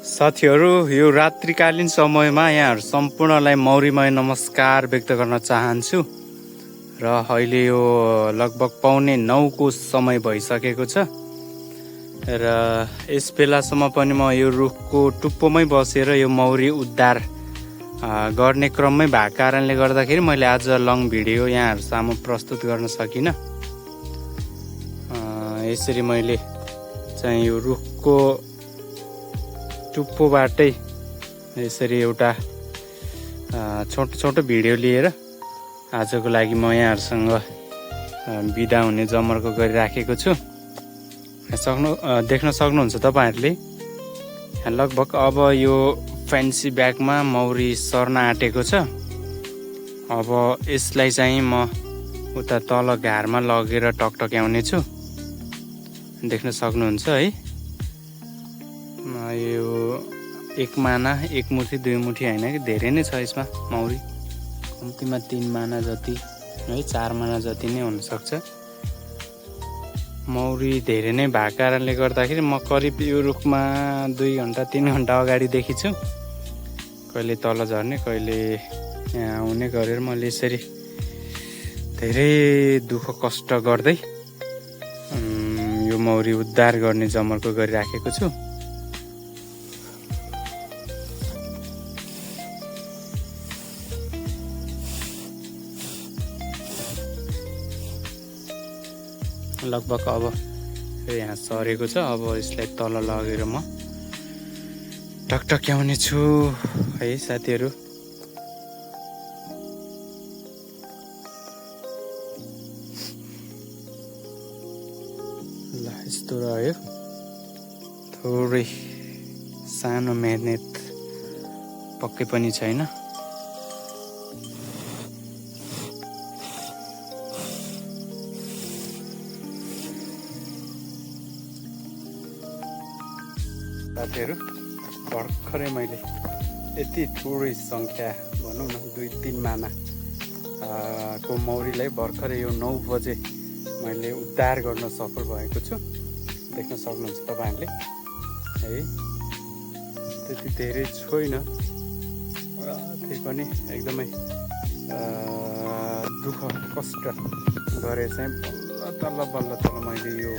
साथीहरू, यो रात्रिकालीन समयमा यहाँहरू सम्पूर्णलाई मौरीमय नमस्कार व्यक्त गर्न चाहन्छु। र अहिले यो लगभग 9:15 समय भइसकेको छ र यस बेलासम्म पनि म यो रुखको टुप्पोमै बसेर यो मौरी उद्धार गर्ने क्रममै भएको कारणले गर्दाखेरि मैले आज लङ भिडियो यहाँहरू सामु प्रस्तुत गर्न सकिनँ। यसरी मैले चाहिँ यो रुखको टुप्पोबाटै यसरी एउटा छोटो छोटो भिडियो लिएर आजको लागि म यहाँहरूसँग बिदा हुने जमर्को गरिराखेको छु। देख्न सक्नुहुन्छ तपाईँहरूले लगभग अब यो फ्यान्सी ब्यागमा मौरी सर्न आँटेको छ। अब यसलाई चाहिँ म उता तल घारमा लगेर टकटक्याउने छु। देख्न सक्नुहुन्छ है, यो एक माना एक मुठी दुई मुठी होइन कि धेरै नै छ यसमा मौरी। कम्तीमा 3 माना जति है 4 माना जति नै हुनसक्छ। मौरी धेरै नै भएको कारणले गर्दाखेरि म करिब यो रुखमा 2 घन्टा 3 घन्टा अगाडिदेखि छु। कहिले तल झर्ने कहिले यहाँ आउने गरेर मैले यसरी धेरै दुःख कष्ट गर्दै यो मौरी उद्धार गर्ने जमर्को गरिराखेको छु। लगभग अब यहाँ सरेको छ। अब यसलाई तल लगेर म टकटक्याउने छु है साथीहरू। ल यस्तो रह्यो, थोरै सानो मेहनत पक्कै पनि छैन। साथीहरू, भर्खरै मैले यति थोरै सङ्ख्या भनौँ न 2-3 माना को मौरीलाई भर्खरै यो 9 बजे मैले उद्धार गर्न सफल भएको छु। देख्न सक्नुहुन्छ तपाईँहरूले है, त्यति धेरै छैन त्यही पनि एकदमै दुःख कष्ट गरे चाहिँ बल्ल तल मैले यो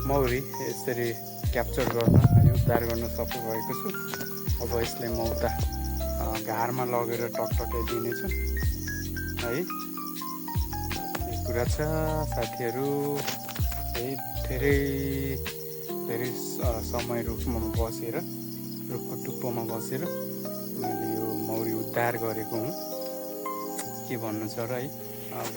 मौरी यसरी क्याप्चर गर्न उद्धार गर्न सफल भएको छु। अब यसलाई म उता घारमा लगेर टकटक्याइदिनेछु है। यो कुरा छ साथीहरू है। धेरै समय रुखमा बसेर रुखको टुप्पोमा बसेर मैले यो मौरी उद्धार गरेको हुँ। के भन्नु छ र है। अब